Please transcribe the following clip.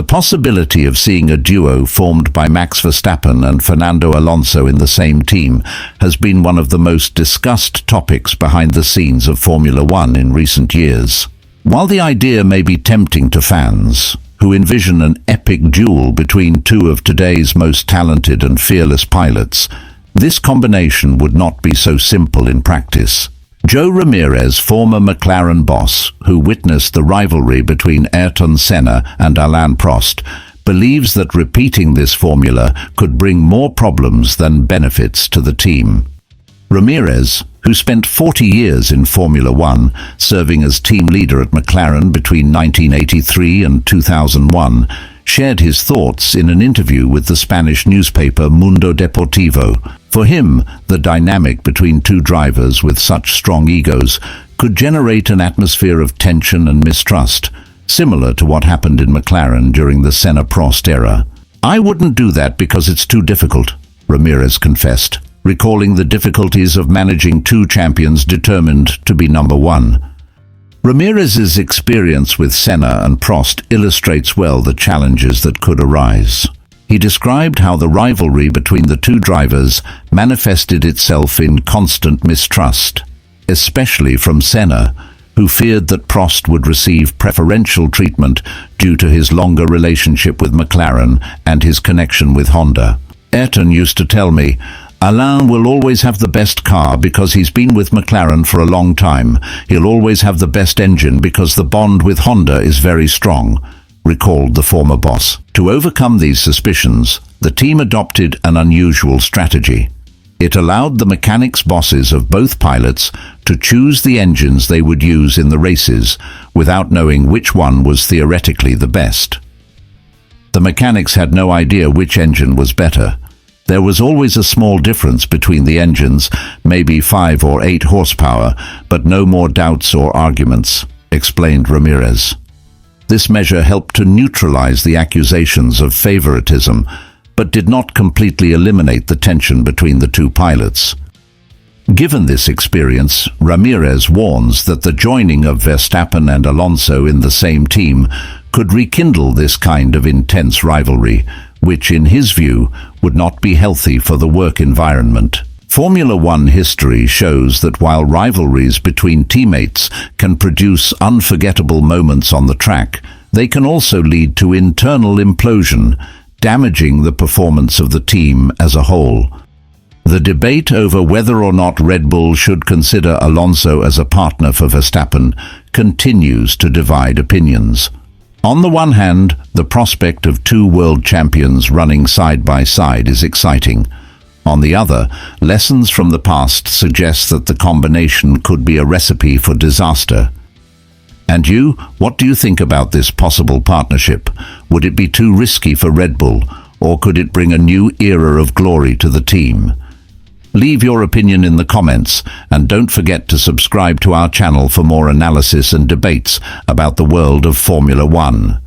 possibility of seeing a duo formed by Max Verstappen and Fernando Alonso in the same team has been one of the most discussed topics behind the scenes of Formula One in recent years. While the idea may be tempting to fans, who envision an epic duel between two of today's most talented and fearless pilots, this combination would not be so simple in practice. Joe Ramirez, former McLaren boss, who witnessed the rivalry between Ayrton Senna and Alain Prost, believes that repeating this formula could bring more problems than benefits to the team. Ramirez, who spent 40 years in Formula One, serving as team leader at McLaren between 1983 and 2001, shared his thoughts in an interview with the Spanish newspaper Mundo Deportivo. For him, the dynamic between two drivers with such strong egos could generate an atmosphere of tension and mistrust, similar to what happened in McLaren during the Senna-Prost era. "I wouldn't do that because it's too difficult," Ramirez confessed, recalling the difficulties of managing two champions determined to be number one. Ramirez's experience with Senna and Prost illustrates well the challenges that could arise. He described how the rivalry between the two drivers manifested itself in constant mistrust, especially from Senna, who feared that Prost would receive preferential treatment due to his longer relationship with McLaren and his connection with Honda. "Ayrton used to tell me, Alain will always have the best car because he's been with McLaren for a long time. He'll always have the best engine because the bond with Honda is very strong," recalled the former boss. To overcome these suspicions, the team adopted an unusual strategy. It allowed the mechanics bosses of both pilots to choose the engines they would use in the races without knowing which one was theoretically the best. The mechanics had no idea which engine was better. There was always a small difference between the engines, maybe 5 or 8 horsepower, but no more doubts or arguments, explained Ramirez. This measure helped to neutralize the accusations of favoritism, but did not completely eliminate the tension between the two pilots. Given this experience, Ramirez warns that the joining of Verstappen and Alonso in the same team could rekindle this kind of intense rivalry, which, in his view, would not be healthy for the work environment. Formula One history shows that while rivalries between teammates can produce unforgettable moments on the track, they can also lead to internal implosion, damaging the performance of the team as a whole. The debate over whether or not Red Bull should consider Alonso as a partner for Verstappen continues to divide opinions. On the one hand, the prospect of two world champions running side by side is exciting. On the other, lessons from the past suggest that the combination could be a recipe for disaster. And you, what do you think about this possible partnership? Would it be too risky for Red Bull, or could it bring a new era of glory to the team? Leave your opinion in the comments, and don't forget to subscribe to our channel for more analysis and debates about the world of Formula One.